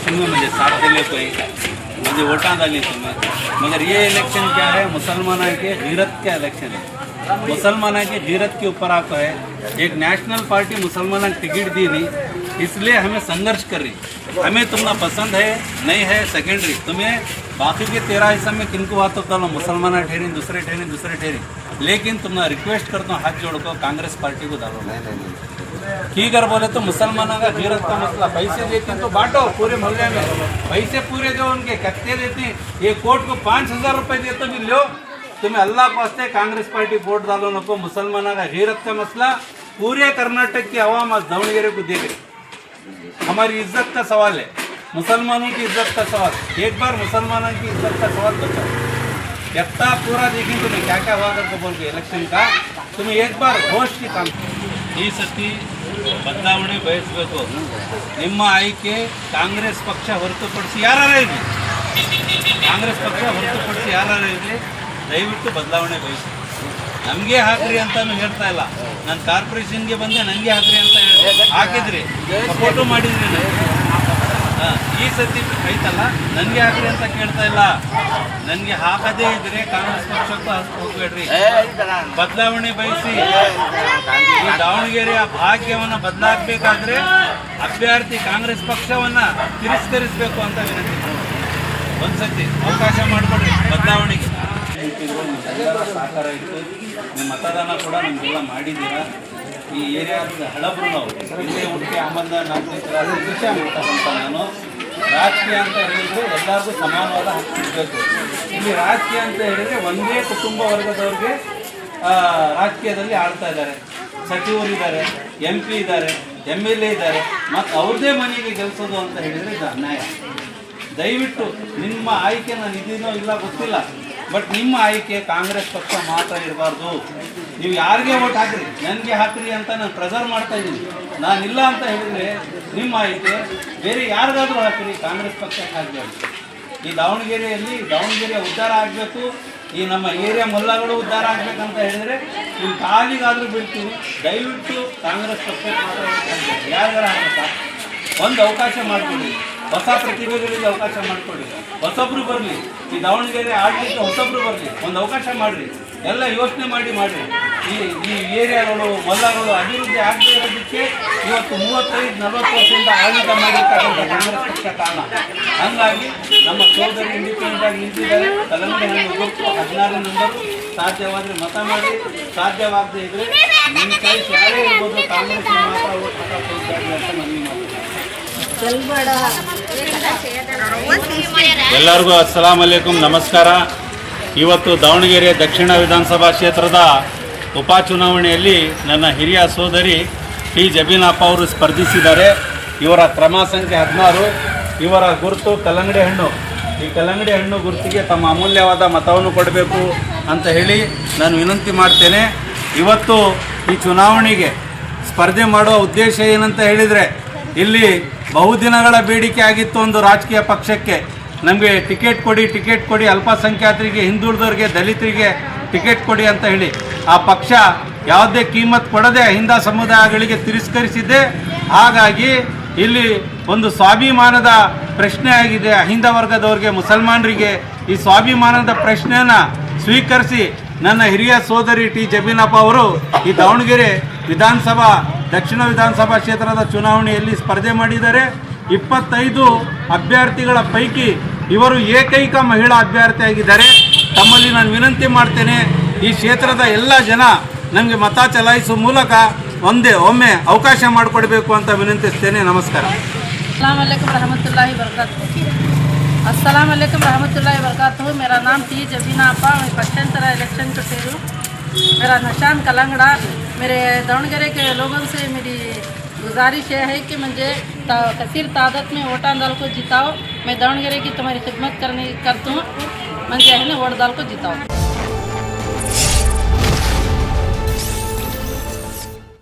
Election में मुझे साथ दिले कोई, मुझे वोटा डाली तुम्हें, मगर ये इलेक्शन क्या है, मुसलमाना के गीरत का इलेक्शन है। मुसलमाना के गीरत के ऊपर आपको है, एक नेशनल पार्टी मुसलमाना टिकट दी नहीं, इसलिए हमें संघर्ष कर रही। हमें तुम्हारा पसंद है नहीं है सेकेंडरी, तुम्हें बाकी के 13 हिस्सा में किनको बात होता लो, मुसलमान ठहरी, दूसरे ठहरी, लेकिन तुम्हारा रिक्वेस्ट करता हूँ हाथ जोड़ को कांग्रेस पार्टी को डालो। ठीक है बोले तो मुसलमानों का गीरत का मसला, पैसे देते हैं तो बांटो पूरे मोहल्ले में, पैसे पूरे जो उनके कत्ते देते हैं, ये कोर्ट को 5000 रुपये देते भी लो, तुम्हें अल्लाह को वास्ते कांग्रेस पार्टी वोट डालो नको। मुसलमानों का गीरत का मसला पूरे कर्नाटक की आवाम आज दावणगेरे को देख रही। हमारी इज्जत का सवाल है, मुसलमानों की इज्जत का सवाल। एक बार मुसलमानों की इज्जत का सवाल बताओ, यत्ता पूरा देखें तुम्हें क्या क्या हुआ करके बोल के इलेक्शन का, तुम्हें एक बार होश की काम। ಈ ಸತಿ ಬದಲಾವಣೆ ಬಯಸಬೇಕು, ನಿಮ್ಮ ಆಯ್ಕೆ ಕಾಂಗ್ರೆಸ್ ಪಕ್ಷ ಹೊರತುಪಡಿಸಿ ಯಾರೇ ಇರಲಿ, ಕಾಂಗ್ರೆಸ್ ಪಕ್ಷ ಹೊರತುಪಡಿಸಿ ಯಾರೇ ಇರಲಿ, ದಯವಿಟ್ಟು ಬದಲಾವಣೆ ಬಯಸಿ. ನಮಗೆ ಹಾಕ್ರಿ ಅಂತಾನು ಹೇಳ್ತಾ ಇಲ್ಲ, ನಾನು ಕಾರ್ಪೊರೇಷನ್ಗೆ ಬಂದೆ ನನಗೆ ಹಾಕ್ರಿ ಅಂತ ಹಾಕಿದ್ರಿ, ಸಪೋರ್ಟು ಮಾಡಿದ್ರಿ. ಈ ಸತಿ ಐತಲ್ಲ ನನಗೆ ಹಾಕ್ರಿ ಅಂತ ಕೇಳ್ತಾ ಇಲ್ಲ, ನನಗೆ ಹಾಕದೇ ಇದ್ರೆ ಕಾಂಗ್ರೆಸ್ ಪಕ್ಷಕ್ಕೂ ಹೋಗ್ಬೇಡ್ರಿ, ಬದಲಾವಣೆ ಬಯಸಿ. ಈ ದಾವಣಗೆರೆಯ ಭಾಗ್ಯವನ್ನು ಬದಲಾಗಬೇಕಾದ್ರೆ ಅಭ್ಯರ್ಥಿ ಕಾಂಗ್ರೆಸ್ ಪಕ್ಷವನ್ನ ತಿರಸ್ಕರಿಸಬೇಕು ಅಂತ ವಿನಂತಿ. ಒಂದ್ಸತಿ ಅವಕಾಶ ಮಾಡಿಕೊಡ್ರಿ ಬದಲಾವಣೆಗೆ. ಸಹಕಾರ ಇತ್ತು, ನಿಮ್ಮ ಮತದಾನ ಕೂಡ ನಿಮಗೆಲ್ಲ ಮಾಡಿದ್ದೀರಾ. ಈ ಏರಿಯಾದ ಹಳಬ್ರು ನಾವು ಇಲ್ಲೇ ಹುಡುಕಿ ಅಹಮದ ವಿಷಯ ಮಾಡ್ತಕ್ಕಂಥ ನಾನು. ರಾಜಕೀಯ ಅಂತ ಹೇಳಿದರೆ ಎಲ್ಲರಿಗೂ ಸಮಾನವಾದ ಹಕ್ಕು ಇರಬೇಕು. ಇಲ್ಲಿ ರಾಜಕೀಯ ಅಂತ ಹೇಳಿದರೆ ಒಂದೇ ಕುಟುಂಬ ವರ್ಗದವ್ರಿಗೆ ರಾಜಕೀಯದಲ್ಲಿ ಆಳ್ತಾ ಇದ್ದಾರೆ, ಸಚಿವರಿದ್ದಾರೆ, MP ಇದ್ದಾರೆ, MLA ಇದ್ದಾರೆ, ಮತ್ತು ಅವ್ರದ್ದೇ ಮನೆಗೆ ಗೆಲ್ಲಿಸೋದು ಅಂತ ಹೇಳಿದರೆ ಇದು ಅನ್ಯಾಯ. ದಯವಿಟ್ಟು ನಿಮ್ಮ ಆಯ್ಕೆ ನಾನು ಇದೀನೋ ಇಲ್ಲ ಗೊತ್ತಿಲ್ಲ, ಬಟ್ ನಿಮ್ಮ ಆಯ್ಕೆ ಕಾಂಗ್ರೆಸ್ ಪಕ್ಷ ಮಾತ್ರ ಇರಬಾರ್ದು. ನೀವು ಯಾರಿಗೆ ವೋಟ್ ಹಾಕ್ರಿ, ನನಗೆ ಹಾಕ್ರಿ ಅಂತ ನಾನು ಪ್ರೆಸರ್ ಮಾಡ್ತಾ ಇದ್ದೀನಿ. ನಾನಿಲ್ಲ ಅಂತ ಹೇಳಿದರೆ ನಿಮ್ಮ ಆಯ್ಕೆ ಬೇರೆ ಯಾರಿಗಾದ್ರೂ ಹಾಕ್ರಿ, ಕಾಂಗ್ರೆಸ್ ಪಕ್ಷಕ್ಕೆ ಹಾಕಬೇಕು. ಈ ದಾವಣಗೆರೆಯ ಉದ್ಧಾರ ಆಗಬೇಕು, ಈ ನಮ್ಮ ಏರಿಯಾ ಮೊಲ್ಲಗಳು ಉದ್ಧಾರ ಆಗಬೇಕಂತ ಹೇಳಿದರೆ ನಿಮ್ಮ ಕಾಲಿಗಾದರೂ ಬೀಳ್ತೀವಿ. ದಯವಿಟ್ಟು ಕಾಂಗ್ರೆಸ್ ಪಕ್ಷಕ್ಕೆ ಮಾತ್ರ ಯಾರಿಗಾರ ಹಾಕಬೇಕು. ಒಂದು ಅವಕಾಶ ಮಾಡಿಕೊಡಿ, ಹೊಸ ಪ್ರತಿಭೆಗಳಿಗೆ ಅವಕಾಶ ಮಾಡಿಕೊಡಿ, ಹೊಸೊಬ್ರು ಬರಲಿ, ಈ ದಾವಣಗೆರೆ ಆಡಳಿತ ಹೊಸೊಬ್ರು ಬರಲಿ, ಒಂದು ಅವಕಾಶ ಮಾಡಿರಿ. ಎಲ್ಲ ಯೋಚನೆ ಮಾಡಿರಿ. ಈ ಏರಿಯಾಗಳು ಮೊಲ್ಲಗಳು ಅಭಿವೃದ್ಧಿ ಆಗದೇ ಇರೋದಕ್ಕೆ ಇವತ್ತು 35-40 ವರ್ಷದಿಂದ ಆಡಳಿತ ಮಾಡಿರ್ತಕ್ಕಂಥ ಕಾಂಗ್ರೆಸ್ ಪಕ್ಷ ಕಾರಣ. ಹಾಗಾಗಿ ನಮ್ಮ ಸೋದರಿ ಇಂಡಿಪೆಂಡೆಂಟ್ ಆಗಿ ನಿಂತಿದ್ದಾರೆ. ಕಲ್ಲಂಗಡಿ ಹಣ್ಣು ಗುರುತು 16 ನಂಬರು, ಸಾಧ್ಯವಾದರೆ ಮತ ಮಾಡಿ, ಸಾಧ್ಯವಾಗದೇ ಇದ್ದರೆ ನಿಮ್ಮ ಕೈ ಯಾರೇ ಇರ್ಬೋದು, ಕಾಂಗ್ರೆಸ್ ಮಾತ್ರ ಓಟ್ ಹಾಕಿ ಅಂತ ಮನವಿ ಮಾಡ್ತೀನಿ. ಎಲ್ಲರಿಗೂ ಅಸ್ಸಲಾಂ ಅಲೈಕುಂ, ನಮಸ್ಕಾರ. ಇವತ್ತು ದಾವಣಗೆರೆ ದಕ್ಷಿಣ ವಿಧಾನಸಭಾ ಕ್ಷೇತ್ರದ ಉಪಚುನಾವಣೆಯಲ್ಲಿ ನನ್ನ ಹಿರಿಯ ಸೋದರಿ ಟಿ ಜಬೀನಪ್ಪ ಅವರು ಸ್ಪರ್ಧಿಸಿದ್ದಾರೆ. ಇವರ ಕ್ರಮ ಸಂಖ್ಯೆ 16. ಇವರ ಗುರುತು ಕಲ್ಲಂಗಡಿ ಹಣ್ಣು. ಈ ಕಲ್ಲಂಗಡಿ ಹಣ್ಣು ಗುರುತಿಗೆ ತಮ್ಮ ಅಮೂಲ್ಯವಾದ ಮತವನ್ನು ಕೊಡಬೇಕು ಅಂತ ಹೇಳಿ ನಾನು ವಿನಂತಿ ಮಾಡ್ತೇನೆ. ಇವತ್ತು ಈ ಚುನಾವಣೆಗೆ ಸ್ಪರ್ಧೆ ಮಾಡುವ ಉದ್ದೇಶ ಏನಂತ ಹೇಳಿದರೆ, ಇಲ್ಲಿ ಬಹುದಿನಗಳ ಬೇಡಿಕೆ ಆಗಿತ್ತು ಒಂದು ರಾಜಕೀಯ ಪಕ್ಷಕ್ಕೆ, ನಮಗೆ ಟಿಕೆಟ್ ಕೊಡಿ, ಅಲ್ಪಸಂಖ್ಯಾತರಿಗೆ, ಹಿಂದುಳಿದವರಿಗೆ, ದಲಿತರಿಗೆ ಟಿಕೆಟ್ ಕೊಡಿ ಅಂತ ಹೇಳಿ. ಆ ಪಕ್ಷ ಯಾವುದೇ ಕೀಮತ್ ಕೊಡದೆ ಅಹಿಂದ ಸಮುದಾಯಗಳಿಗೆ ತಿರಸ್ಕರಿಸಿದೆ. ಹಾಗಾಗಿ ಇಲ್ಲಿ ಒಂದು ಸ್ವಾಭಿಮಾನದ ಪ್ರಶ್ನೆ ಆಗಿದೆ. ಅಹಿಂದ ವರ್ಗದವರಿಗೆ, ಮುಸಲ್ಮಾನರಿಗೆ ಈ ಸ್ವಾಭಿಮಾನದ ಪ್ರಶ್ನೆಯನ್ನು ಸ್ವೀಕರಿಸಿ ನನ್ನ ಹಿರಿಯ ಸೋದರಿ ಟಿ ಜಬೀನಪ್ಪ ಅವರು ಈ ದಾವಣಗೆರೆ ದಕ್ಷಿಣ ವಿಧಾನಸಭಾ ಕ್ಷೇತ್ರದ ಚುನಾವಣೆಯಲ್ಲಿ ಸ್ಪರ್ಧೆ ಮಾಡಿದ್ದಾರೆ. 25 ಅಭ್ಯರ್ಥಿಗಳ ಪೈಕಿ ಇವರು ಏಕೈಕ ಮಹಿಳಾ ಅಭ್ಯರ್ಥಿಯಾಗಿದ್ದಾರೆ. ತಮ್ಮಲ್ಲಿ ನಾನು ವಿನಂತಿ ಮಾಡ್ತೇನೆ, ಈ ಕ್ಷೇತ್ರದ ಎಲ್ಲ ಜನ ನಮಗೆ ಮತ ಚಲಾಯಿಸುವ ಮೂಲಕ ಒಮ್ಮೆ ಅವಕಾಶ ಮಾಡಿಕೊಡಬೇಕು ಅಂತ ವಿನಂತಿಸ್ತೇನೆ. ನಮಸ್ಕಾರ. अस्सलाम वालेकुम रहमतुल्लाहि वबरकातुहू। मेरा नाम टी जबीना अप्पा, मैं पक्षांतर इलेक्शन को से हूँ। मेरा निशान कलंगड़ा। मेरे दावणगेरे के लोगों से मेरी गुजारिश है कि मुझे कसीर तादाद में वोट डाल को जिताओ। मैं दावणगेरे की तुम्हारी खिदमत करती हूँ, मुझे है ना वोट डाल को जिताओ।